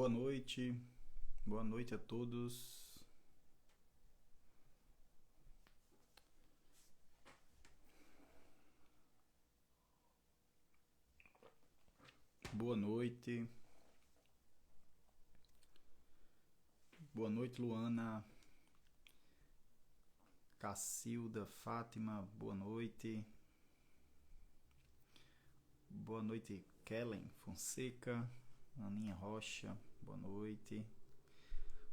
Boa noite a todos. Boa noite, boa noite, Luana, Cacilda, Fátima, boa noite, Kellen Fonseca, Aninha Rocha, boa noite.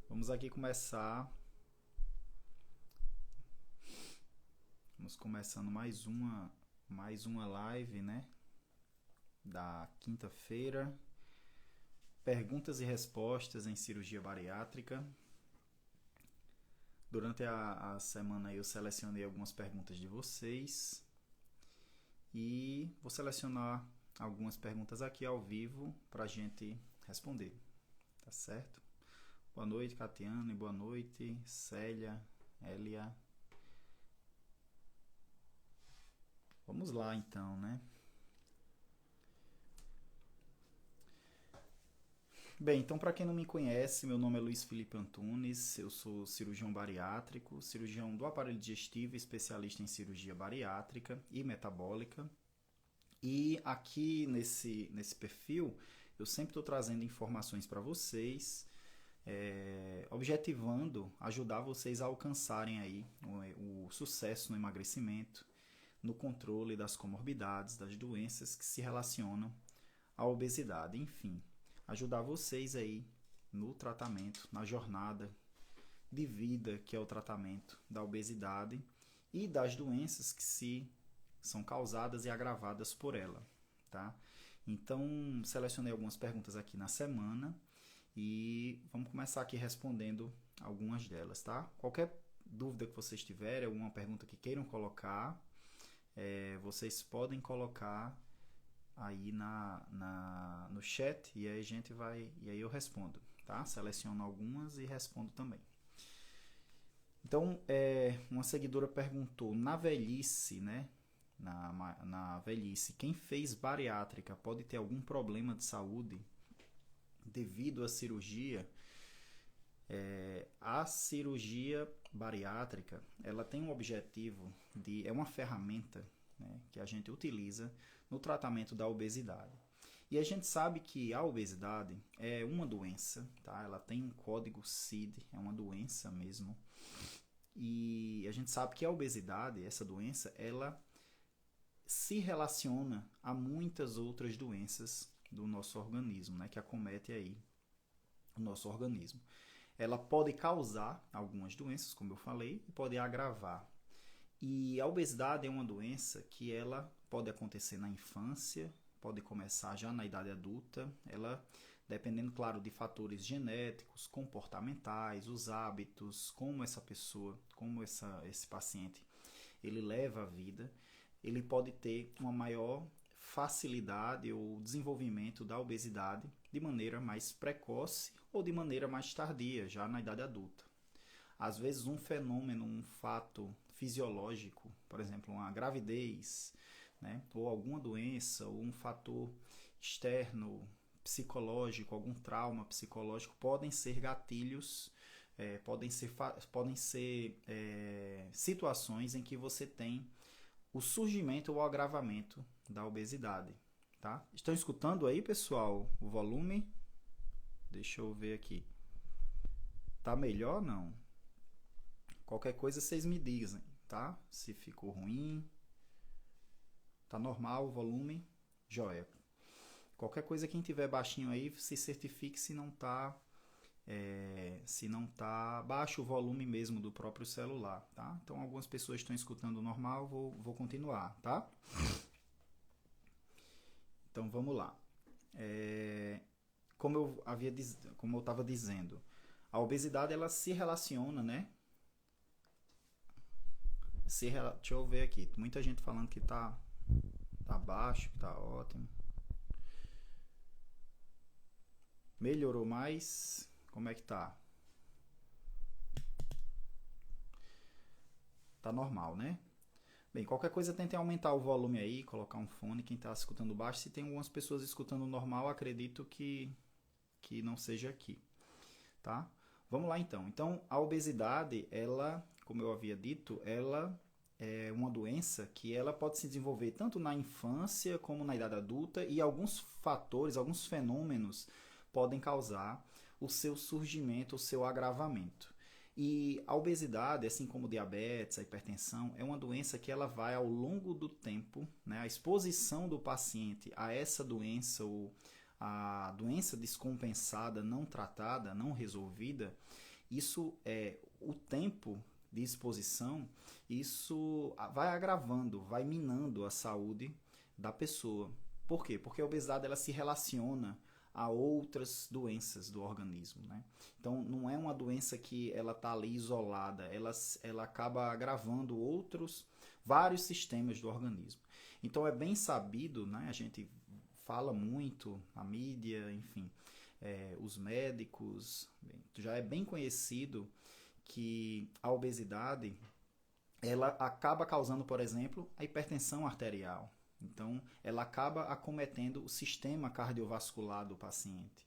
Vamos aqui começar. Vamos começando mais uma live, né? Da quinta-feira. Perguntas e respostas em cirurgia bariátrica. Durante a semana eu selecionei algumas perguntas de vocês e vou selecionar algumas perguntas aqui ao vivo para a gente responder, tá certo? Boa noite, Catiane, boa noite, Célia, Elia. Vamos lá então, né? Bem, então para quem não me conhece, meu nome é Luiz Felipe Antunes, eu sou cirurgião bariátrico, cirurgião do aparelho digestivo, especialista em cirurgia bariátrica e metabólica. E aqui nesse perfil eu sempre estou trazendo informações para vocês, objetivando ajudar vocês a alcançarem aí o sucesso no emagrecimento, no controle das comorbidades, das doenças que se relacionam à obesidade, enfim, ajudar vocês aí no tratamento, na jornada de vida que é o tratamento da obesidade e das doenças que se são causadas e agravadas por ela, tá? Então, selecionei algumas perguntas aqui na semana e vamos começar aqui respondendo algumas delas, tá? Qualquer dúvida que vocês tiverem, alguma pergunta que queiram colocar, vocês podem colocar aí no chat e aí e aí eu respondo, tá? Seleciono algumas e respondo também. Então, uma seguidora perguntou, na velhice, né? Na velhice, quem fez bariátrica pode ter algum problema de saúde devido à cirurgia? A cirurgia bariátrica, ela tem um objetivo é uma ferramenta, né, que a gente utiliza no tratamento da obesidade. E a gente sabe que a obesidade é uma doença, tá? Ela tem um código CID, é uma doença mesmo. E a gente sabe que a obesidade, essa doença, ela se relaciona a muitas outras doenças do nosso organismo, né, que acomete aí o nosso organismo. Ela pode causar algumas doenças, como eu falei, e pode agravar. E a obesidade é uma doença que ela pode acontecer na infância, pode começar já na idade adulta, ela dependendo, claro, de fatores genéticos, comportamentais, os hábitos, como essa pessoa, esse paciente, ele leva a vida, ele pode ter uma maior facilidade ou desenvolvimento da obesidade de maneira mais precoce ou de maneira mais tardia, já na idade adulta. Às vezes um fenômeno, um fato fisiológico, por exemplo, uma gravidez, né, ou alguma doença, ou um fator externo, psicológico, algum trauma psicológico, podem ser gatilhos, podem ser situações em que você tem o surgimento ou o agravamento da obesidade. Tá? Estão escutando aí, pessoal, o volume? Deixa eu ver aqui. Tá melhor ou não? Qualquer coisa vocês me dizem, tá? Se ficou ruim, tá normal o volume, joia. Qualquer coisa, quem tiver baixinho aí, se certifique se não tá baixo o volume mesmo do próprio celular, tá? Então algumas pessoas estão escutando normal, vou continuar, tá? Então vamos lá. Como eu estava dizendo, a obesidade ela se relaciona, né? Deixa eu ver aqui. Muita gente falando que tá baixo, que tá ótimo. Melhorou mais? Como é que tá? Tá normal, né? Bem, qualquer coisa tente aumentar o volume aí, colocar um fone, quem tá escutando baixo. Se tem algumas pessoas escutando normal, acredito que que não seja aqui, tá? Vamos lá então. Então, a obesidade, ela, como eu havia dito, ela é uma doença que ela pode se desenvolver tanto na infância como na idade adulta e alguns fatores, alguns fenômenos podem causar o seu surgimento, o seu agravamento. E a obesidade, assim como o diabetes, a hipertensão, é uma doença que ela vai ao longo do tempo, né, a exposição do paciente a essa doença ou a doença descompensada, não tratada, não resolvida, isso é o tempo de exposição, isso vai agravando, vai minando a saúde da pessoa. Por quê? Porque a obesidade ela se relaciona a outras doenças do organismo, né? Então, não é uma doença que ela está ali isolada, ela acaba agravando vários sistemas do organismo. Então, é bem sabido, né? A gente fala muito, a mídia, enfim, os médicos, já é bem conhecido que a obesidade ela acaba causando, por exemplo, a hipertensão arterial. Então, ela acaba acometendo o sistema cardiovascular do paciente.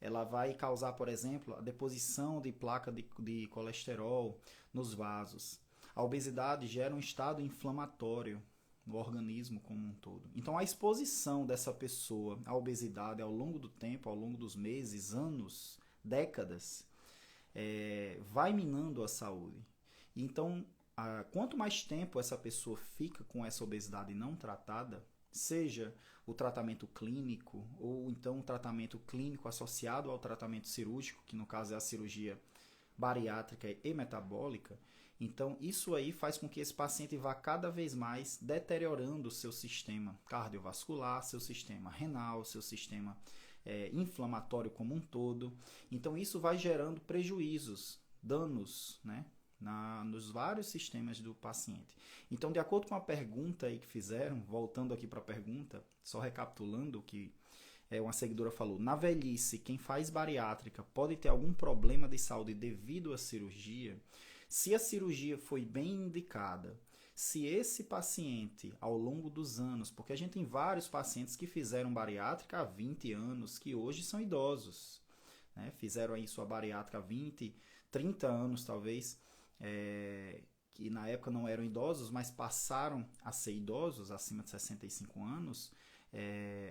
Ela vai causar, por exemplo, a deposição de placa de colesterol nos vasos. A obesidade gera um estado inflamatório no organismo como um todo. Então, a exposição dessa pessoa à obesidade ao longo do tempo, ao longo dos meses, anos, décadas, vai minando a saúde. Então, quanto mais tempo essa pessoa fica com essa obesidade não tratada, seja o tratamento clínico ou então o tratamento clínico associado ao tratamento cirúrgico, que no caso é a cirurgia bariátrica e metabólica, então isso aí faz com que esse paciente vá cada vez mais deteriorando o seu sistema cardiovascular, seu sistema renal, seu sistema inflamatório como um todo. Então isso vai gerando prejuízos, danos, né, nos vários sistemas do paciente. Então, de acordo com a pergunta aí que fizeram, voltando aqui para a pergunta, só recapitulando o que uma seguidora falou, na velhice, quem faz bariátrica pode ter algum problema de saúde devido à cirurgia? Se a cirurgia foi bem indicada, se esse paciente, ao longo dos anos, porque a gente tem vários pacientes que fizeram bariátrica há 20 anos, que hoje são idosos, né? Fizeram aí sua bariátrica há 20, 30 anos talvez, que na época não eram idosos, mas passaram a ser idosos, acima de 65 anos,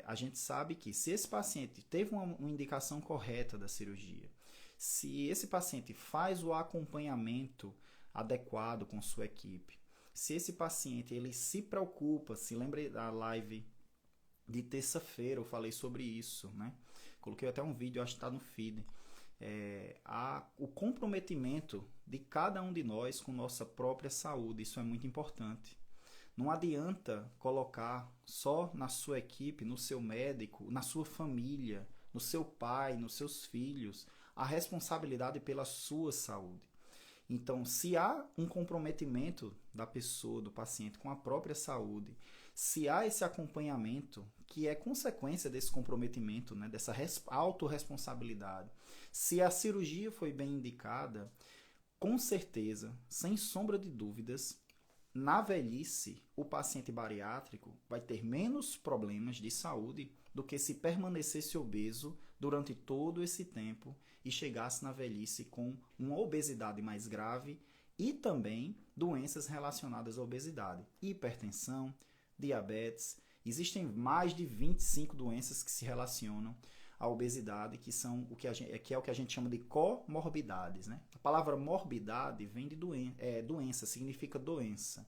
a gente sabe que se esse paciente teve uma indicação correta da cirurgia, se esse paciente faz o acompanhamento adequado com sua equipe, se esse paciente ele se preocupa, se lembra da live de terça-feira, eu falei sobre isso, né? Coloquei até um vídeo, acho que está no feed. O comprometimento de cada um de nós com nossa própria saúde, isso é muito importante. Não adianta colocar só na sua equipe, no seu médico, na sua família, no seu pai, nos seus filhos, a responsabilidade pela sua saúde. Então, se há um comprometimento da pessoa, do paciente com a própria saúde, se há esse acompanhamento, que é consequência desse comprometimento, né, dessa autorresponsabilidade, se a cirurgia foi bem indicada, com certeza, sem sombra de dúvidas, na velhice, o paciente bariátrico vai ter menos problemas de saúde do que se permanecesse obeso durante todo esse tempo e chegasse na velhice com uma obesidade mais grave e também doenças relacionadas à obesidade, hipertensão, diabetes. Existem mais de 25 doenças que se relacionam à obesidade, que são que é o que a gente chama de comorbidades, né? A palavra morbidade vem de doença, significa doença.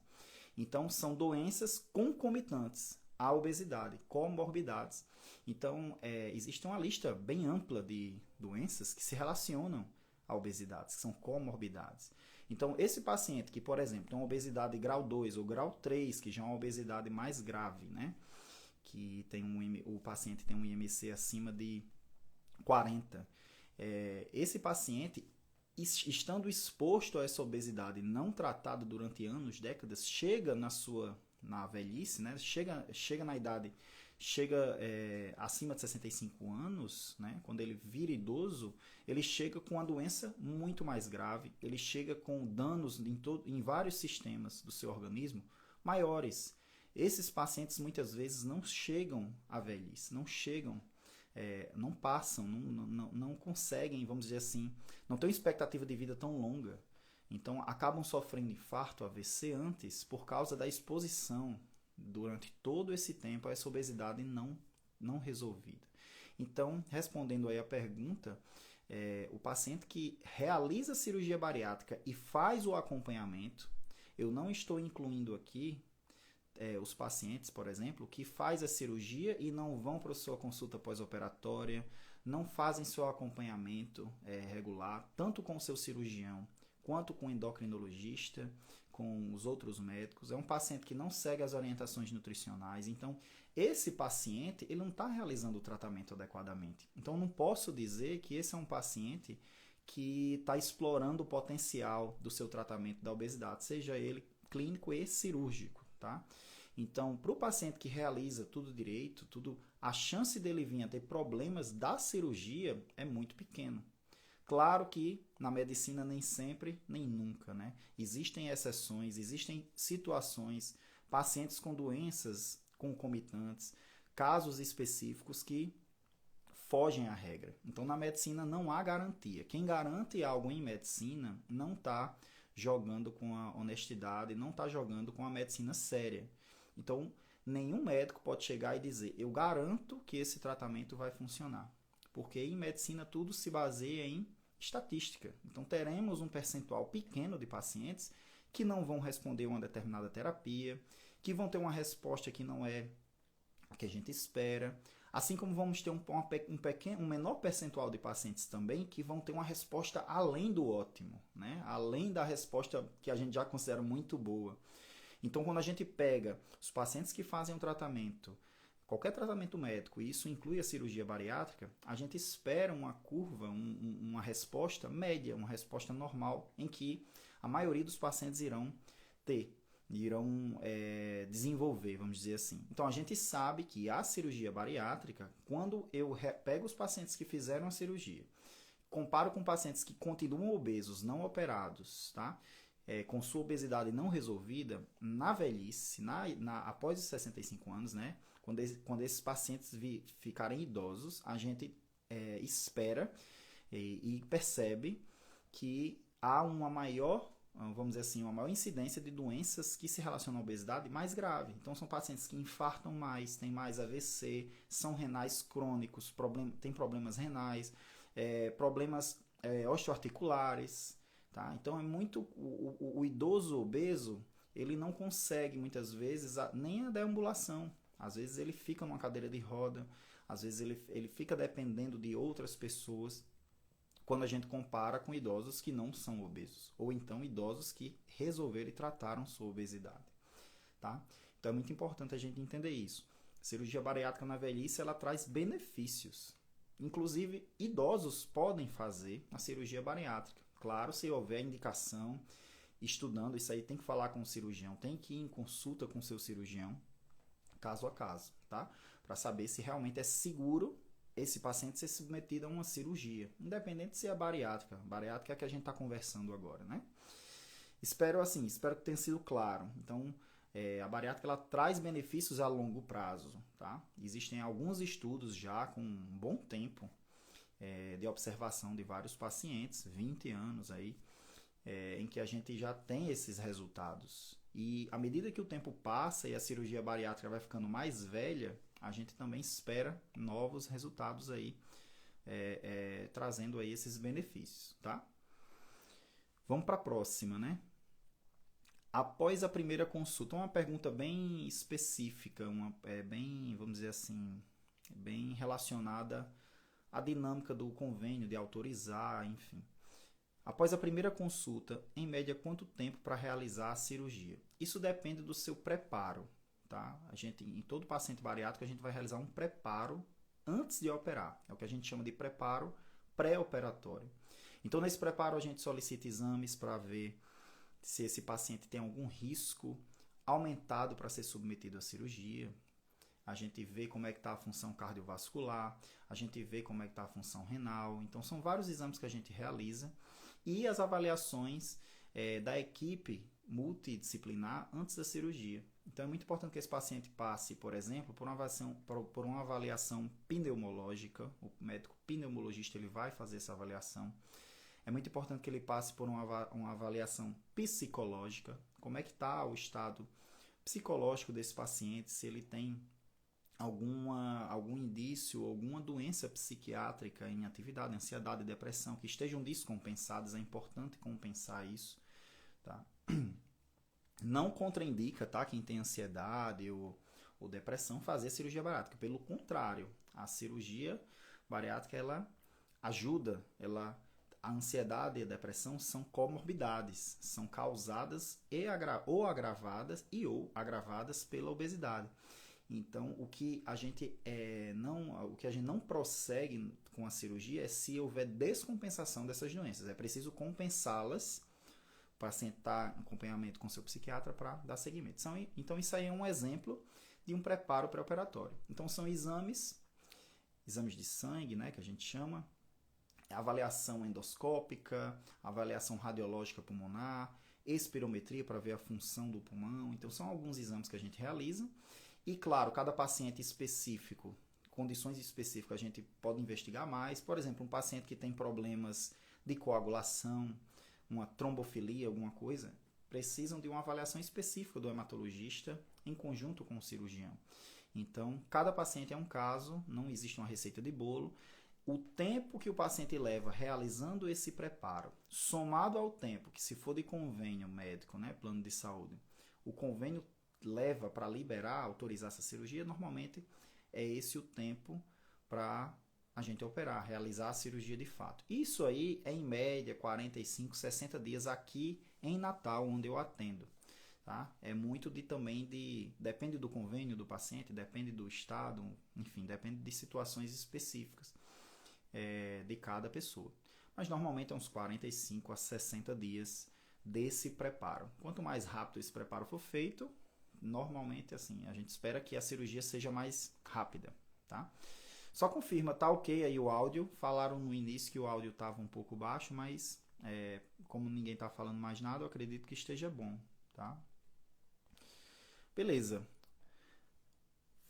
Então, são doenças concomitantes à obesidade, comorbidades. Então, existe uma lista bem ampla de doenças que se relacionam à obesidade, que são comorbidades. Então, esse paciente que, por exemplo, tem uma obesidade grau 2 ou grau 3, que já é uma obesidade mais grave, né? Que o paciente tem um IMC acima de 40. Esse paciente, estando exposto a essa obesidade não tratada durante anos, décadas, chega na velhice, né? chega na idade, acima de 65 anos, né? Quando ele vira idoso, ele chega com uma doença muito mais grave, ele chega com danos em vários sistemas do seu organismo maiores. Esses pacientes muitas vezes não chegam à velhice, não chegam não passam, não conseguem, vamos dizer assim, não têm uma expectativa de vida tão longa. Então, acabam sofrendo infarto, AVC antes por causa da exposição durante todo esse tempo a essa obesidade não resolvida. Então, respondendo aí a pergunta, o paciente que realiza a cirurgia bariátrica e faz o acompanhamento, eu não estou incluindo aqui os pacientes, por exemplo, que faz a cirurgia e não vão para a sua consulta pós-operatória, não fazem seu acompanhamento regular, tanto com o seu cirurgião, quanto com o endocrinologista, com os outros médicos. É um paciente que não segue as orientações nutricionais. Então, esse paciente ele não está realizando o tratamento adequadamente. Então, não posso dizer que esse é um paciente que está explorando o potencial do seu tratamento da obesidade, seja ele clínico e cirúrgico, tá? Então, para o paciente que realiza tudo direito, a chance dele vir a ter problemas da cirurgia é muito pequena. Claro que na medicina nem sempre, nem nunca, né? Existem exceções, existem situações, pacientes com doenças concomitantes, casos específicos que fogem à regra. Então, na medicina não há garantia. Quem garante algo em medicina não está jogando com a honestidade, não está jogando com a medicina séria. Então, nenhum médico pode chegar e dizer, eu garanto que esse tratamento vai funcionar. Porque em medicina tudo se baseia em estatística. Então, teremos um percentual pequeno de pacientes que não vão responder uma determinada terapia, que vão ter uma resposta que não é a que a gente espera. Assim como vamos ter um menor percentual de pacientes também que vão ter uma resposta além do ótimo, né? Além da resposta que a gente já considera muito boa. Então, quando a gente pega os pacientes que fazem um tratamento, qualquer tratamento médico, e isso inclui a cirurgia bariátrica, a gente espera uma curva, uma resposta média, uma resposta normal, em que a maioria dos pacientes irão desenvolver, vamos dizer assim. Então, a gente sabe que a cirurgia bariátrica, quando eu pego os pacientes que fizeram a cirurgia, comparo com pacientes que continuam obesos, não operados, tá? Com sua obesidade não resolvida, na velhice, após os 65 anos, né? Quando esses pacientes ficarem idosos, a gente espera e percebe que há uma maior, vamos dizer assim, uma maior incidência de doenças que se relacionam à obesidade mais grave. Então, são pacientes que infartam mais, têm mais AVC, são renais crônicos, têm problemas renais, problemas osteoarticulares, tá? Então, o idoso obeso, ele não consegue, muitas vezes, nem a deambulação. Às vezes, ele fica numa cadeira de roda, às vezes, ele fica dependendo de outras pessoas, quando a gente compara com idosos que não são obesos, ou então idosos que resolveram e trataram sua obesidade, tá? Então é muito importante a gente entender isso. A cirurgia bariátrica na velhice, ela traz benefícios. Inclusive, idosos podem fazer a cirurgia bariátrica. Claro, se houver indicação, estudando, isso aí tem que falar com o cirurgião, tem que ir em consulta com o seu cirurgião, caso a caso, tá? Para saber se realmente é seguro esse paciente ser submetido a uma cirurgia, independente se é bariátrica. Bariátrica é a que a gente está conversando agora, né? Espero que tenha sido claro. Então, a bariátrica ela traz benefícios a longo prazo, tá? Existem alguns estudos já com um bom tempo de observação de vários pacientes, 20 anos aí, em que a gente já tem esses resultados. E à medida que o tempo passa e a cirurgia bariátrica vai ficando mais velha, a gente também espera novos resultados aí, trazendo aí esses benefícios, tá? Vamos para a próxima, né? Após a primeira consulta, uma pergunta bem específica, bem, vamos dizer assim, bem relacionada à dinâmica do convênio, de autorizar, enfim. Após a primeira consulta, em média, quanto tempo para realizar a cirurgia? Isso depende do seu preparo. Tá? Em todo paciente bariátrico, a gente vai realizar um preparo antes de operar. É o que a gente chama de preparo pré-operatório. Então, nesse preparo, a gente solicita exames para ver se esse paciente tem algum risco aumentado para ser submetido à cirurgia. A gente vê como é que está a função cardiovascular, a gente vê como é que está a função renal. Então, são vários exames que a gente realiza e as avaliações da equipe multidisciplinar antes da cirurgia. Então é muito importante que esse paciente passe, por exemplo, por uma avaliação pneumológica. O médico pneumologista ele vai fazer essa avaliação. É muito importante que ele passe por uma avaliação psicológica. Como é que está o estado psicológico desse paciente, se ele tem algum indício, alguma doença psiquiátrica em atividade, ansiedade e depressão, que estejam descompensadas. É importante compensar isso, tá? Não contraindica, tá, quem tem ansiedade ou depressão fazer cirurgia bariátrica. Pelo contrário, a cirurgia bariátrica ela ajuda, a ansiedade e a depressão são comorbidades, são causadas ou agravadas pela obesidade. Então, o que a gente não prossegue com a cirurgia é se houver descompensação dessas doenças. É preciso compensá-las. O paciente está em acompanhamento com seu psiquiatra para dar seguimento. Então, isso aí é um exemplo de um preparo pré-operatório. Então, são exames de sangue, né, que a gente chama, avaliação endoscópica, avaliação radiológica pulmonar, espirometria para ver a função do pulmão. Então, são alguns exames que a gente realiza. E, claro, cada paciente específico, condições específicas, a gente pode investigar mais. Por exemplo, um paciente que tem problemas de coagulação, uma trombofilia, alguma coisa, precisam de uma avaliação específica do hematologista em conjunto com o cirurgião. Então, cada paciente é um caso, não existe uma receita de bolo. O tempo que o paciente leva realizando esse preparo, somado ao tempo que, se for de convênio médico, né, plano de saúde, o convênio leva para liberar, autorizar essa cirurgia, normalmente é esse o tempo para a gente operar, realizar a cirurgia de fato. Isso aí é em média 45, 60 dias aqui em Natal, onde eu atendo. Tá? É muito depende do convênio do paciente, depende do estado, enfim, depende de situações específicas de cada pessoa. Mas normalmente é uns 45 a 60 dias desse preparo. Quanto mais rápido esse preparo for feito, normalmente assim, a gente espera que a cirurgia seja mais rápida, tá? Só confirma, tá ok aí o áudio. Falaram no início que o áudio estava um pouco baixo, mas como ninguém está falando mais nada, eu acredito que esteja bom, tá? Beleza.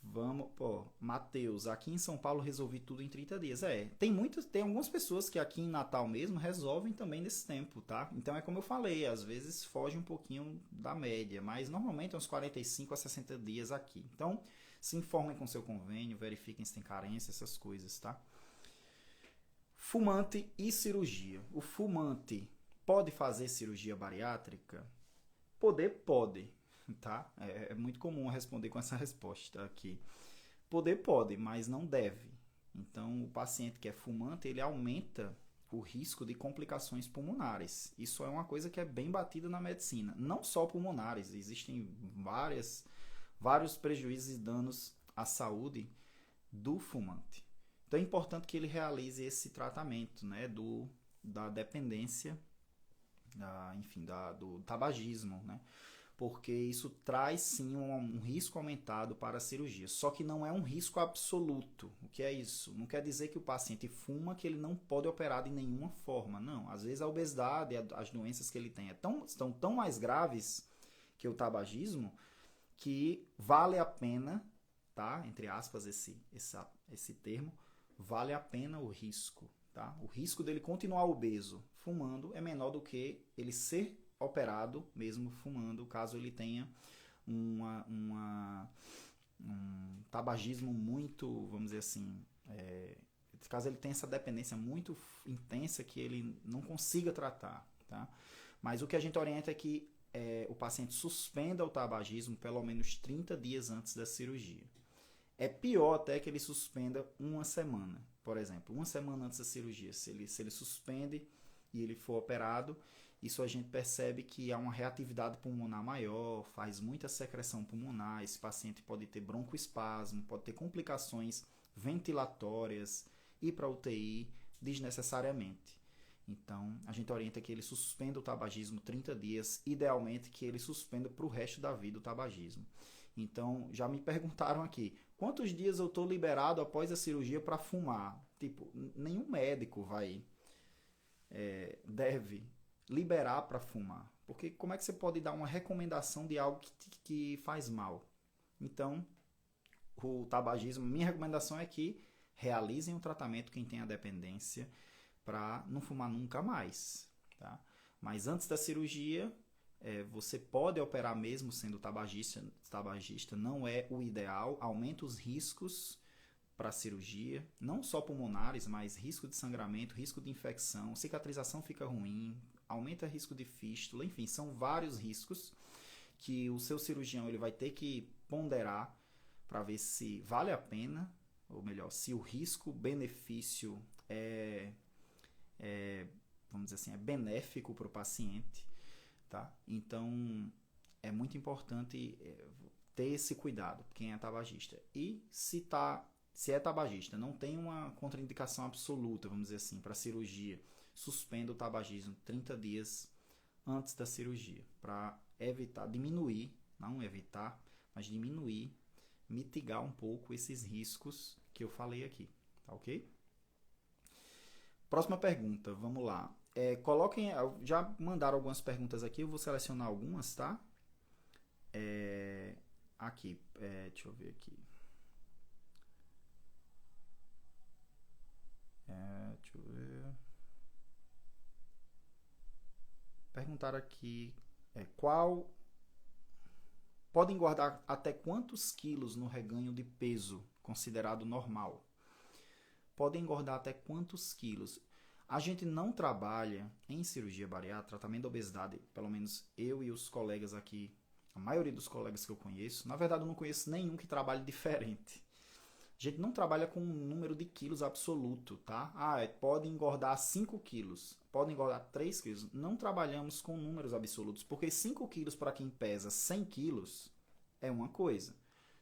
Vamos, Matheus, aqui em São Paulo resolvi tudo em 30 dias. Tem algumas pessoas que aqui em Natal mesmo resolvem também nesse tempo, tá? Então é como eu falei, às vezes foge um pouquinho da média, mas normalmente é uns 45 a 60 dias aqui. Então, se informem com seu convênio, verifiquem se tem carência, essas coisas, tá? Fumante e cirurgia. O fumante pode fazer cirurgia bariátrica? Pode. Tá? É muito comum responder com essa resposta aqui. Pode, mas não deve. Então, o paciente que é fumante, ele aumenta o risco de complicações pulmonares. Isso é uma coisa que é bem batida na medicina. Não só pulmonares, existem vários prejuízos e danos à saúde do fumante. Então, é importante que ele realize esse tratamento, né, da dependência, do tabagismo, né? Porque isso traz sim um risco aumentado para a cirurgia. Só que não é um risco absoluto. O que é isso? Não quer dizer que o paciente fuma que ele não pode operar de nenhuma forma. Não. Às vezes a obesidade, as doenças que ele tem estão tão mais graves que o tabagismo que vale a pena, tá? Entre aspas, esse termo, vale a pena o risco. Tá? O risco dele continuar obeso fumando é menor do que ele ser operado mesmo fumando, caso ele tenha um tabagismo muito, vamos dizer assim, caso ele tenha essa dependência muito intensa que ele não consiga tratar, tá? Mas o que a gente orienta é que o paciente suspenda o tabagismo pelo menos 30 dias antes da cirurgia. É pior até que ele suspenda uma semana, por exemplo, uma semana antes da cirurgia. Se ele suspende e ele for operado, isso a gente percebe que há uma reatividade pulmonar maior, faz muita secreção pulmonar, esse paciente pode ter broncoespasmo, pode ter complicações ventilatórias, ir para UTI desnecessariamente. Então, a gente orienta que ele suspenda o tabagismo 30 dias, idealmente que ele suspenda para o resto da vida o tabagismo. Então, já me perguntaram aqui, quantos dias eu estou liberado após a cirurgia para fumar? Tipo, nenhum médico deve liberar para fumar? Porque como é que você pode dar uma recomendação de algo que faz mal? Então, o tabagismo, minha recomendação é que realizem o tratamento quem tem a dependência para não fumar nunca mais, tá? Mas antes da cirurgia, você pode operar mesmo sendo tabagista, não é o ideal, aumenta os riscos para a cirurgia, não só pulmonares, mas risco de sangramento, risco de infecção, cicatrização fica ruim, aumenta o risco de fístula, enfim, são vários riscos que o seu cirurgião ele vai ter que ponderar para ver se vale a pena, ou melhor, se o risco-benefício vamos dizer assim, é benéfico para o paciente, tá? Então, é muito importante ter esse cuidado, quem é tabagista. E se é tabagista, não tem uma contraindicação absoluta, vamos dizer assim, para cirurgia, suspenda o tabagismo 30 dias antes da cirurgia, para evitar, diminuir, não evitar, mas diminuir, mitigar um pouco esses riscos que eu falei aqui, tá ok? Próxima pergunta, vamos lá. Coloquem, já mandaram algumas perguntas aqui, eu vou selecionar algumas, tá? Aqui, deixa eu ver aqui. Deixa eu ver. Perguntaram aqui, qual... Podem guardar até quantos quilos no reganho de peso considerado normal? Podem engordar até quantos quilos? A gente não trabalha em cirurgia bariátrica, tratamento da obesidade, pelo menos eu e os colegas aqui, a maioria dos colegas que eu conheço, na verdade eu não conheço nenhum que trabalhe diferente. A gente não trabalha com um número de quilos absoluto, tá? Pode engordar 5 quilos, pode engordar 3 quilos. Não trabalhamos com números absolutos, porque 5 quilos para quem pesa 100 quilos é uma coisa.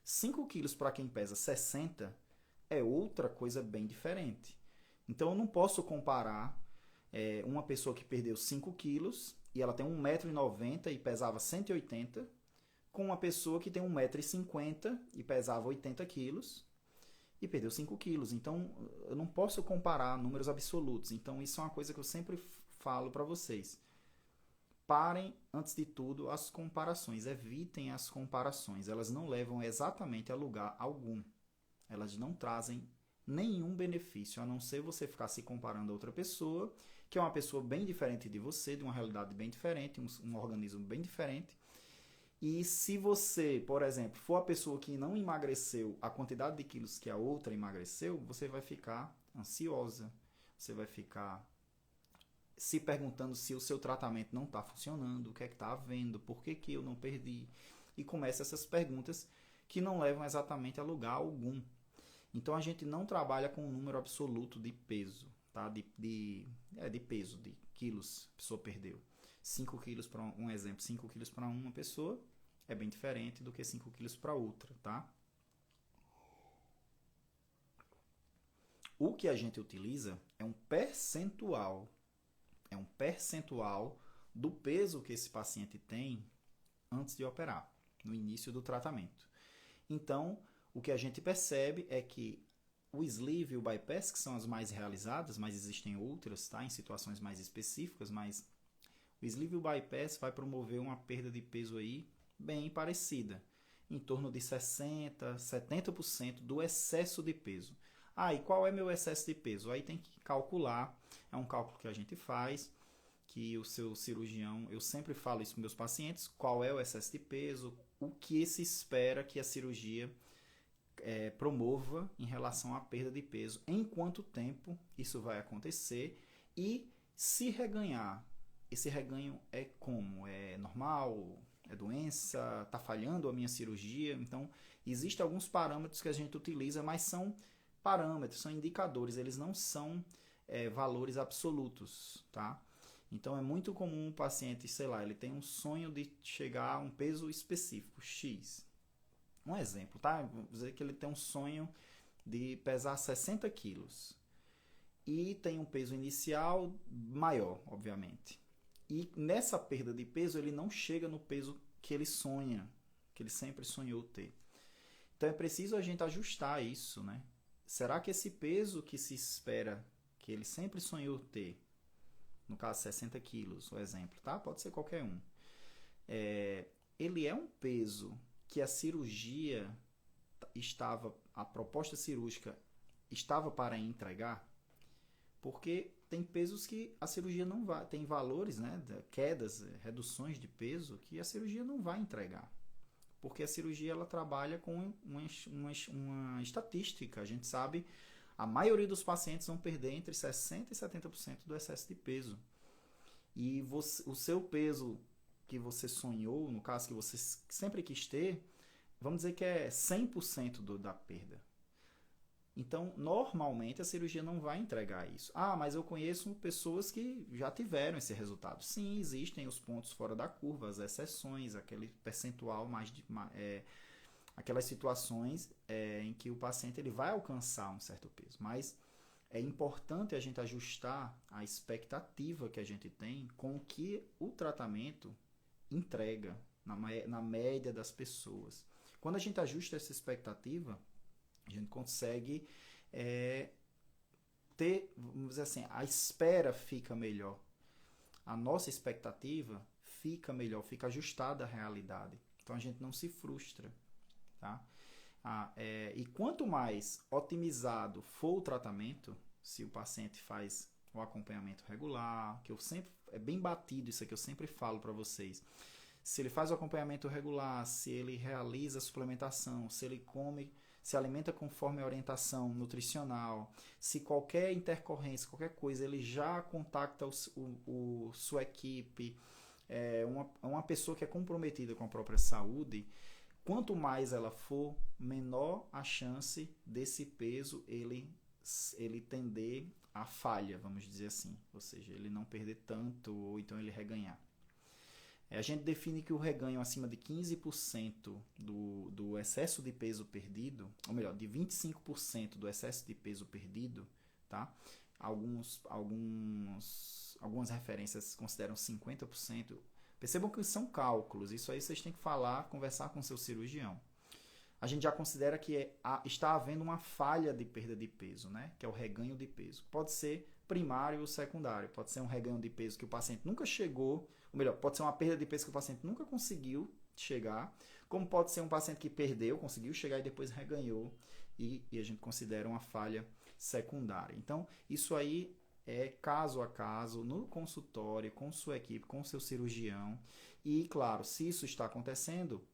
5 quilos para quem pesa 60 é outra coisa bem diferente. Então eu não posso comparar uma pessoa que perdeu 5 quilos e ela tem 1,90 m e pesava 180 com uma pessoa que tem 1,50 m e pesava 80 quilos e perdeu 5 quilos. Então eu não posso comparar números absolutos. Então isso é uma coisa que eu sempre falo para vocês. Parem, antes de tudo, as comparações. Evitem as comparações. Elas não levam exatamente a lugar algum. Elas não trazem nenhum benefício, a não ser você ficar se comparando a outra pessoa, que é uma pessoa bem diferente de você, de uma realidade bem diferente, um organismo bem diferente. E se você, por exemplo, for a pessoa que não emagreceu a quantidade de quilos que a outra emagreceu, você vai ficar ansiosa, você vai ficar se perguntando se o seu tratamento não está funcionando, o que é que está havendo, por que eu não perdi, e começa essas perguntas que não levam exatamente a lugar algum. Então a gente não trabalha com um número absoluto de peso, tá? De peso, de quilos a pessoa perdeu. 5 quilos para um exemplo, 5 quilos para uma pessoa é bem diferente do que 5 quilos para outra, tá? O que a gente utiliza é um percentual do peso que esse paciente tem antes de operar, no início do tratamento. Então, o que a gente percebe é que o sleeve e o bypass, que são as mais realizadas, mas existem outras, tá? Em situações mais específicas, mas o sleeve e o bypass vai promover uma perda de peso aí bem parecida, em torno de 60%, 70% do excesso de peso. E qual é meu excesso de peso? Aí tem que calcular, é um cálculo que a gente faz, que o seu cirurgião, eu sempre falo isso para meus pacientes, qual é o excesso de peso, o que se espera que a cirurgia promova em relação à perda de peso, em quanto tempo isso vai acontecer e se reganhar. Esse reganho é como? É normal? É doença? Está falhando a minha cirurgia? Então, existem alguns parâmetros que a gente utiliza, mas são parâmetros, são indicadores, eles não são valores absolutos, tá? Então, é muito comum o paciente, sei lá, ele tem um sonho de chegar a um peso específico, X. Um exemplo, tá? Vamos dizer que ele tem um sonho de pesar 60 quilos. E tem um peso inicial maior, obviamente. E nessa perda de peso, ele não chega no peso que ele sonha, que ele sempre sonhou ter. Então é preciso a gente ajustar isso, né? Será que esse peso que se espera, que ele sempre sonhou ter, no caso 60 quilos, o exemplo, tá? Pode ser qualquer um. Ele é um peso que a cirurgia a proposta cirúrgica estava para entregar, porque tem pesos que a cirurgia não vai, tem valores, né, quedas, reduções de peso que a cirurgia não vai entregar. Porque a cirurgia ela trabalha com uma estatística. A gente sabe, a maioria dos pacientes vão perder entre 60% e 70% do excesso de peso. E o seu peso que você sonhou, no caso que você sempre quis ter, vamos dizer que é 100% da perda. Então, normalmente, a cirurgia não vai entregar isso. Ah, mas eu conheço pessoas que já tiveram esse resultado. Sim, existem os pontos fora da curva, as exceções, aquele percentual aquelas situações em que o paciente ele vai alcançar um certo peso. Mas é importante a gente ajustar a expectativa que a gente tem com o que o tratamento entrega na média das pessoas. Quando a gente ajusta essa expectativa, a gente consegue ter, vamos dizer assim, a espera fica melhor. A nossa expectativa fica melhor, fica ajustada à realidade. Então a gente não se frustra. Tá? E quanto mais otimizado for o tratamento, se o paciente faz o acompanhamento regular, que eu sempre, é bem batido isso aqui, eu sempre falo para vocês. Se ele faz o acompanhamento regular, se ele realiza a suplementação, se ele se alimenta conforme a orientação nutricional, se qualquer intercorrência, qualquer coisa, ele já contacta sua equipe, uma pessoa que é comprometida com a própria saúde, quanto mais ela for, menor a chance desse peso ele tender à falha, vamos dizer assim, ou seja, ele não perder tanto ou então ele reganhar. A gente define que o reganho acima de 15% do excesso de peso perdido, ou melhor, de 25% do excesso de peso perdido, tá? Algumas referências consideram 50%. Percebam que são cálculos, isso aí vocês têm que conversar com o seu cirurgião. A gente já considera que está havendo uma falha de perda de peso, né? Que é o reganho de peso. Pode ser primário ou secundário, pode ser um reganho de peso que o paciente nunca chegou, ou melhor, pode ser uma perda de peso que o paciente nunca conseguiu chegar, como pode ser um paciente que perdeu, conseguiu chegar e depois reganhou, e a gente considera uma falha secundária. Então, isso aí é caso a caso, no consultório, com sua equipe, com seu cirurgião, e claro, se isso está acontecendo,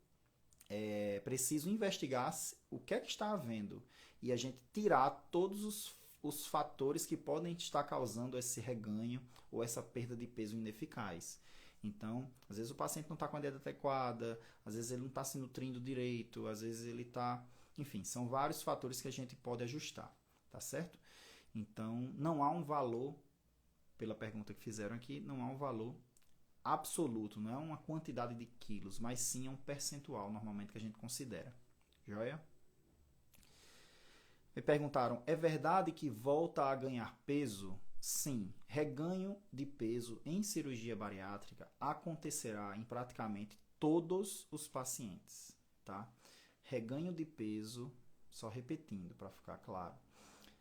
é preciso investigar o que é que está havendo, e a gente tirar todos os fatores que podem estar causando esse reganho ou essa perda de peso ineficaz. Então, às vezes o paciente não está com a dieta adequada, às vezes ele não está se nutrindo direito, às vezes ele está... Enfim, são vários fatores que a gente pode ajustar, tá certo? Então, não há um valor, pela pergunta que fizeram aqui, não há um valor absoluto, não é uma quantidade de quilos, mas sim é um percentual, normalmente, que a gente considera. Joia? Me perguntaram, é verdade que volta a ganhar peso? Sim, reganho de peso em cirurgia bariátrica acontecerá em praticamente todos os pacientes, tá? Reganho de peso, só repetindo para ficar claro,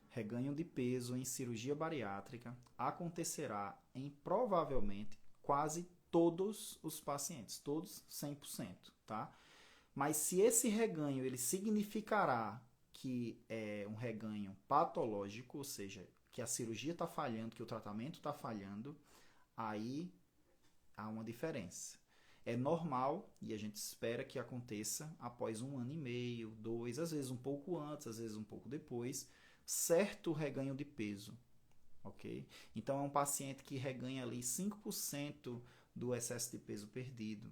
reganho de peso em cirurgia bariátrica acontecerá em provavelmente quase todos os pacientes, todos 100%, tá? Mas se esse reganho ele significará que é um reganho patológico, ou seja, que a cirurgia está falhando, que o tratamento está falhando, aí há uma diferença. É normal e a gente espera que aconteça após 1 ano e meio, 2, às vezes um pouco antes, às vezes um pouco depois, certo reganho de peso, ok? Então é um paciente que reganha ali 5% do excesso de peso perdido.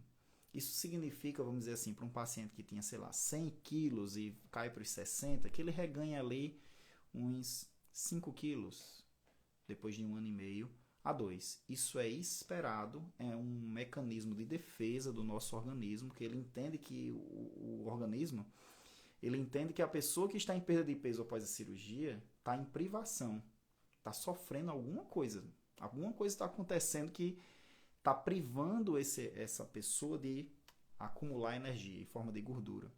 Isso significa, vamos dizer assim, para um paciente que tinha, sei lá, 100 quilos e cai para os 60, que ele reganha ali uns 5 quilos depois de 1 ano e meio a 2. Isso é esperado, é um mecanismo de defesa do nosso organismo, que ele entende que o organismo, ele entende que a pessoa que está em perda de peso após a cirurgia está em privação, está sofrendo alguma coisa está acontecendo que está privando essa pessoa de acumular energia em forma de gordura.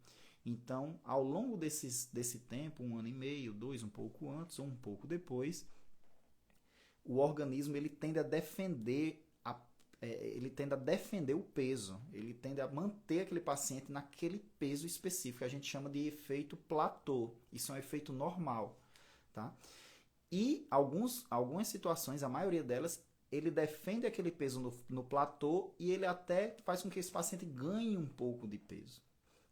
Então, ao longo desse tempo, 1 ano e meio, 2, um pouco antes ou um pouco depois, o organismo ele tende a defender ele tende a defender o peso, ele tende a manter aquele paciente naquele peso específico, que a gente chama de efeito platô. Isso é um efeito normal, tá? E algumas situações, a maioria delas, ele defende aquele peso no platô e ele até faz com que esse paciente ganhe um pouco de peso.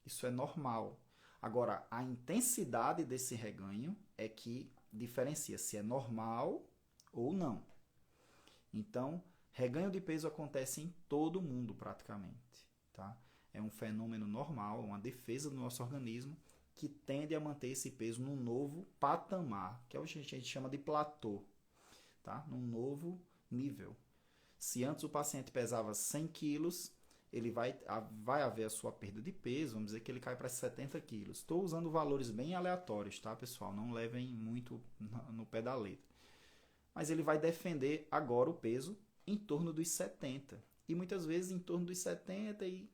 Isso é normal. Agora, a intensidade desse reganho é que diferencia se é normal ou não. Então, reganho de peso acontece em todo mundo praticamente, tá? É um fenômeno normal, uma defesa do nosso organismo que tende a manter esse peso num novo patamar, que é o que a gente chama de platô, tá? Num novo nível. Se antes o paciente pesava 100 quilos, ele vai haver a sua perda de peso, vamos dizer que ele cai para 70 quilos. Estou usando valores bem aleatórios, tá, pessoal? Não levem muito no pé da letra. Mas ele vai defender agora o peso em torno dos 70. E muitas vezes em torno dos 70 e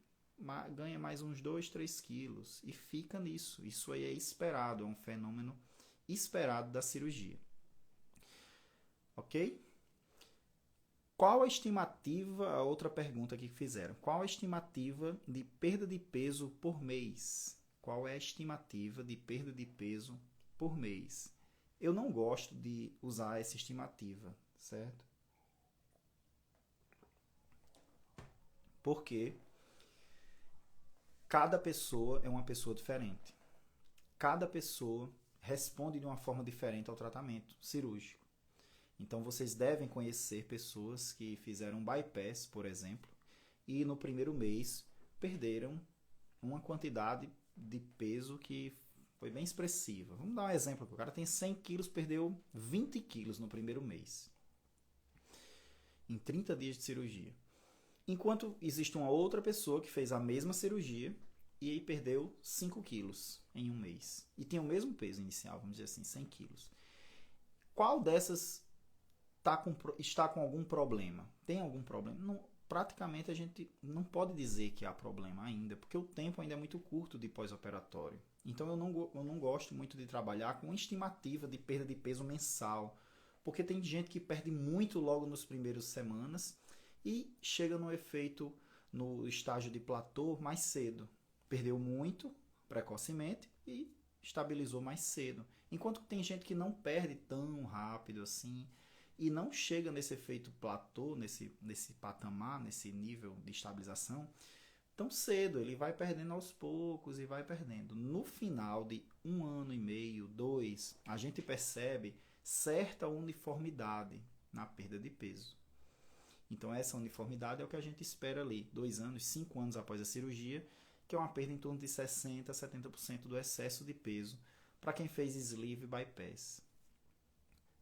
ganha mais uns 2, 3 quilos. E fica nisso. Isso aí é esperado, é um fenômeno esperado da cirurgia. Ok? Qual a estimativa, a outra pergunta aqui que fizeram, qual a estimativa de perda de peso por mês? Qual é a estimativa de perda de peso por mês? Eu não gosto de usar essa estimativa, certo? Porque cada pessoa é uma pessoa diferente. Cada pessoa responde de uma forma diferente ao tratamento cirúrgico. Então, vocês devem conhecer pessoas que fizeram bypass, por exemplo, e no primeiro mês perderam uma quantidade de peso que foi bem expressiva. Vamos dar um exemplo. O cara tem 100 quilos, perdeu 20 quilos no primeiro mês, em 30 dias de cirurgia. Enquanto existe uma outra pessoa que fez a mesma cirurgia e aí perdeu 5 quilos em um mês. E tem o mesmo peso inicial, vamos dizer assim, 100 quilos. Qual dessas está com algum problema? Tem algum problema? Não, praticamente a gente não pode dizer que há problema ainda, porque o tempo ainda é muito curto de pós-operatório. Então eu não gosto muito de trabalhar com estimativa de perda de peso mensal, porque tem gente que perde muito logo nas primeiras semanas e chega no efeito, no estágio de platô mais cedo. Perdeu muito precocemente e estabilizou mais cedo. Enquanto que tem gente que não perde tão rápido assim e não chega nesse efeito platô, nesse patamar, nesse nível de estabilização tão cedo. Ele vai perdendo aos poucos e vai perdendo. No final de 1 ano e meio, 2, a gente percebe certa uniformidade na perda de peso. Então essa uniformidade é o que a gente espera ali, 2 anos, 5 anos após a cirurgia, que é uma perda em torno de 60% a 70% do excesso de peso para quem fez sleeve bypass.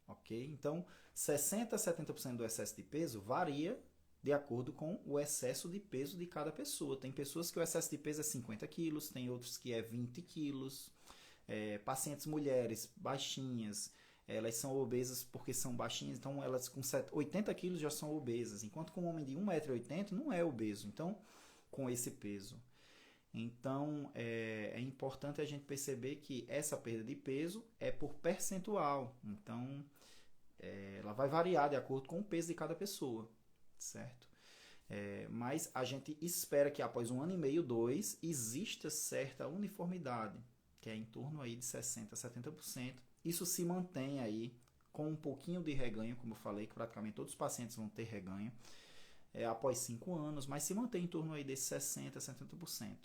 Ok? Então, 60% a 70% do excesso de peso varia de acordo com o excesso de peso de cada pessoa. Tem pessoas que o excesso de peso é 50 quilos, tem outros que é 20 quilos. Pacientes mulheres baixinhas, elas são obesas porque são baixinhas, então elas com 80 quilos já são obesas, enquanto que um homem de 1,80 m não é obeso, então, com esse peso. Então, é importante a gente perceber que essa perda de peso é por percentual. Então, ela vai variar de acordo com o peso de cada pessoa, certo? Mas a gente espera que após 1 ano e meio, 2, exista certa uniformidade, que é em torno aí de 60% a 70%. Isso se mantém aí com um pouquinho de reganho, como eu falei, que praticamente todos os pacientes vão ter reganho após 5 anos, mas se mantém em torno aí desses 60% a 70%.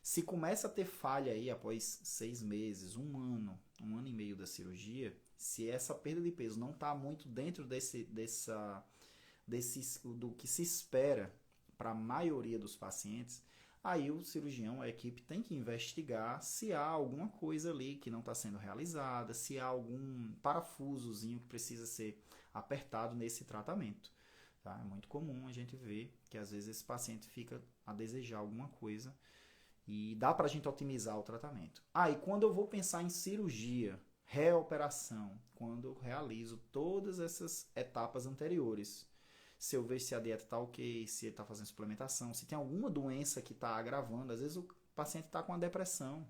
Se começa a ter falha aí após 6 meses, 1 ano, 1 ano e meio da cirurgia, se essa perda de peso não está muito dentro do que se espera para a maioria dos pacientes, aí o cirurgião, a equipe tem que investigar se há alguma coisa ali que não está sendo realizada, se há algum parafusozinho que precisa ser apertado nesse tratamento. Tá? É muito comum a gente ver que às vezes esse paciente fica a desejar alguma coisa e dá para a gente otimizar o tratamento. E quando eu vou pensar em cirurgia, reoperação, quando eu realizo todas essas etapas anteriores, se eu vejo se a dieta está ok, se ele está fazendo suplementação, se tem alguma doença que está agravando, às vezes o paciente está com uma depressão,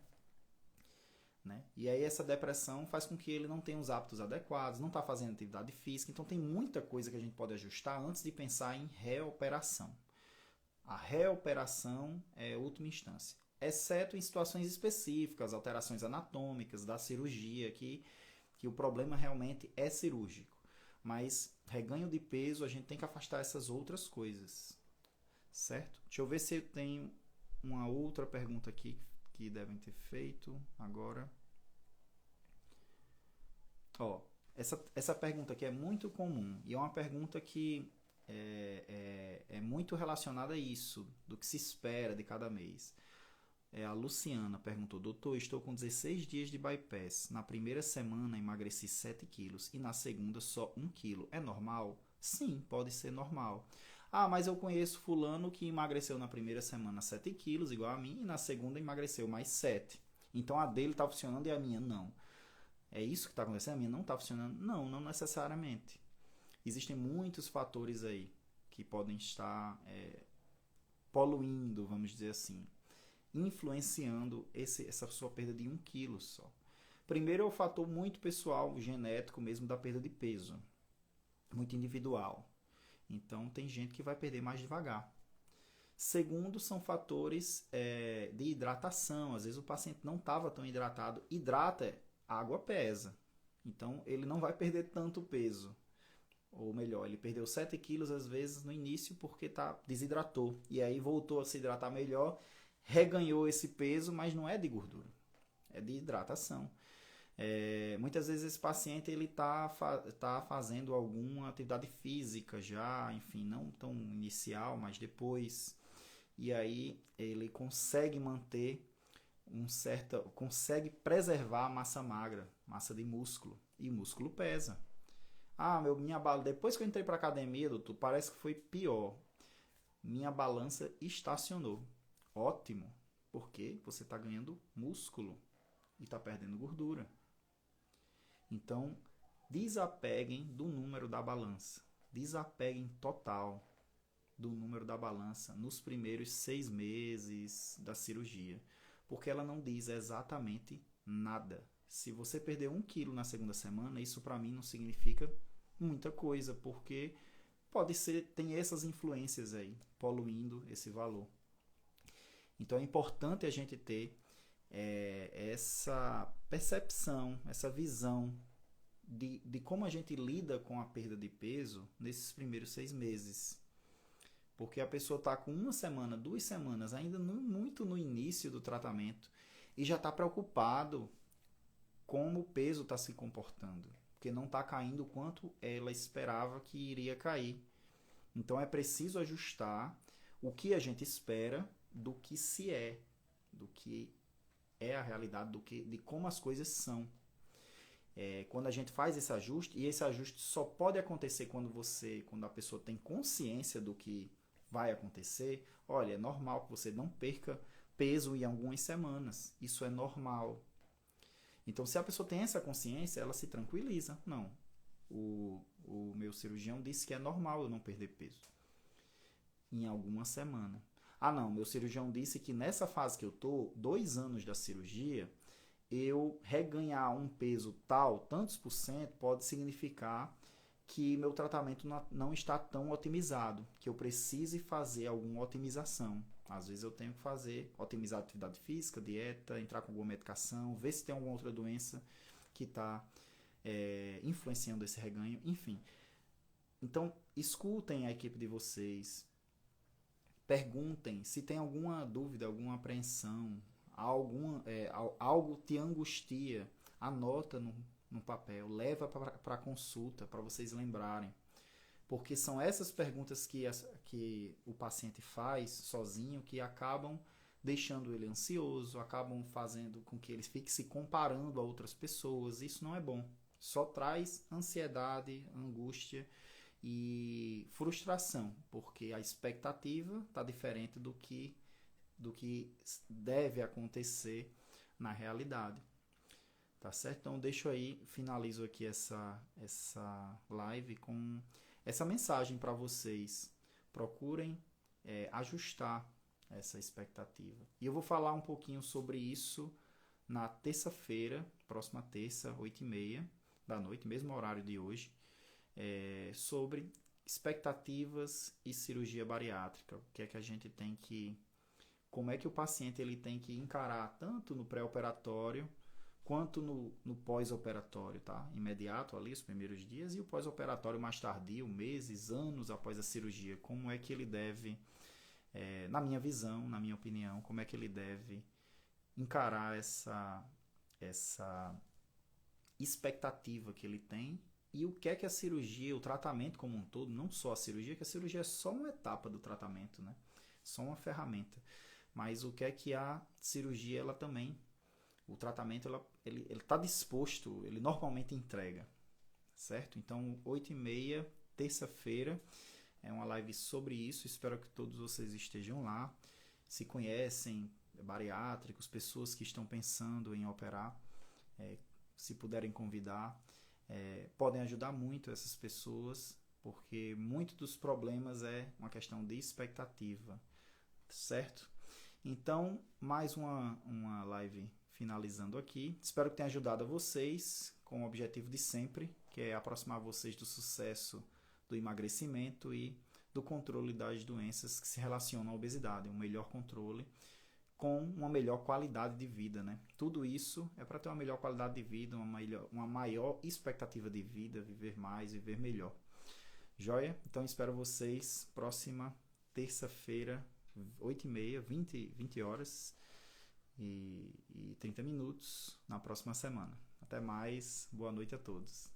né? E aí essa depressão faz com que ele não tenha os hábitos adequados, não está fazendo atividade física, então tem muita coisa que a gente pode ajustar antes de pensar em reoperação. A reoperação é a última instância, exceto em situações específicas, alterações anatômicas da cirurgia, que o problema realmente é cirúrgico. Mas reganho de peso, a gente tem que afastar essas outras coisas, certo? Deixa eu ver se eu tenho uma outra pergunta aqui que devem ter feito agora. Ó, essa pergunta aqui é muito comum e é uma pergunta que é muito relacionada a isso, do que se espera de cada mês. A Luciana perguntou: doutor, estou com 16 dias de bypass. Na primeira semana emagreci 7 quilos e na segunda só 1 quilo. É normal? Sim, pode ser normal. Ah, mas eu conheço fulano que emagreceu na primeira semana 7 quilos, igual a mim, e na segunda emagreceu mais 7. Então a dele está funcionando e a minha não. É isso que está acontecendo? A minha não está funcionando? Não, não necessariamente. Existem muitos fatores aí que podem estar poluindo, vamos dizer assim, influenciando essa sua perda de 1 quilo só. Primeiro é o fator muito pessoal, genético mesmo, da perda de peso. Muito individual. Então tem gente que vai perder mais devagar. Segundo, são fatores de hidratação. Às vezes o paciente não estava tão hidratado. Hidrata, a água pesa. Então ele não vai perder tanto peso. Ou melhor, ele perdeu 7 quilos às vezes no início porque desidratou. E aí voltou a se hidratar melhor, reganhou esse peso, mas não é de gordura. É de hidratação. Muitas vezes esse paciente ele tá fazendo alguma atividade física já, enfim, não tão inicial, mas depois. E aí ele consegue manter consegue preservar a massa magra, massa de músculo. E músculo pesa. Ah, depois que eu entrei para academia, doutor, parece que foi pior. Minha balança estacionou. Ótimo, porque você está ganhando músculo e está perdendo gordura. Então, desapeguem do número da balança. Desapeguem total do número da balança nos primeiros 6 meses da cirurgia. Porque ela não diz exatamente nada. Se você perder 1 quilo na segunda semana, isso para mim não significa muita coisa, porque tem essas influências aí, poluindo esse valor. Então é importante a gente ter essa percepção, essa visão de como a gente lida com a perda de peso nesses primeiros 6 meses. Porque a pessoa está com 1 semana, 2 semanas, ainda muito no início do tratamento, e já está preocupado como o peso está se comportando, porque não está caindo o quanto ela esperava que iria cair. Então é preciso ajustar o que a gente espera do que se é, do que é a realidade, de como as coisas são. Quando a gente faz esse ajuste, e esse ajuste só pode acontecer quando a pessoa tem consciência do que vai acontecer. Olha, é normal que você não perca peso em algumas semanas. Isso é normal. Então, se a pessoa tem essa consciência, ela se tranquiliza. Não, o meu cirurgião disse que é normal eu não perder peso em alguma semana. Ah, não, meu cirurgião disse que nessa fase que eu tô, 2 anos da cirurgia, eu reganhar um peso tal, tantos por cento, pode significar que meu tratamento não está tão otimizado, que eu precise fazer alguma otimização. Às vezes eu tenho que otimizar a atividade física, dieta, entrar com alguma medicação, ver se tem alguma outra doença que está influenciando esse reganho, enfim. Então, escutem a equipe de vocês, perguntem se tem alguma dúvida, alguma apreensão, algo te angustia, anota no papel, leva para consulta, para vocês lembrarem. Porque são essas perguntas que o paciente faz sozinho que acabam deixando ele ansioso, acabam fazendo com que ele fique se comparando a outras pessoas. Isso não é bom. Só traz ansiedade, angústia e frustração, porque a expectativa está diferente do que deve acontecer na realidade. Tá certo? Então deixo aí, finalizo aqui essa live com essa mensagem para vocês. Procurem ajustar essa expectativa. E eu vou falar um pouquinho sobre isso na terça-feira, próxima terça, 8h30 da noite, mesmo horário de hoje, sobre expectativas e cirurgia bariátrica. O que é que a gente tem que... Como é que o paciente ele tem que encarar tanto no pré-operatório quanto no pós-operatório, tá? Imediato ali, os primeiros dias, e o pós-operatório mais tardio, meses, anos após a cirurgia. Como é que ele deve, na minha visão, na minha opinião, como é que ele deve encarar essa expectativa que ele tem e o que é que a cirurgia, o tratamento como um todo, não só a cirurgia, que a cirurgia é só uma etapa do tratamento, né? Só uma ferramenta. Mas o que é que a cirurgia, ela também, o tratamento, ele está disposto, ele normalmente entrega, certo? Então, 8h30, terça-feira, é uma live sobre isso. Espero que todos vocês estejam lá. Se conhecem, bariátricos, pessoas que estão pensando em operar, se puderem convidar, podem ajudar muito essas pessoas, porque muito dos problemas é uma questão de expectativa, certo? Então, mais uma live finalizando aqui. Espero que tenha ajudado a vocês com o objetivo de sempre, que é aproximar vocês do sucesso do emagrecimento e do controle das doenças que se relacionam à obesidade, um melhor controle com uma melhor qualidade de vida, né? Tudo isso é para ter uma melhor qualidade de vida, uma maior expectativa de vida, viver mais, viver melhor. Joia? Então espero vocês próxima terça-feira, 8h30, 20 horas e 30 minutos na próxima semana. Até mais, boa noite a todos.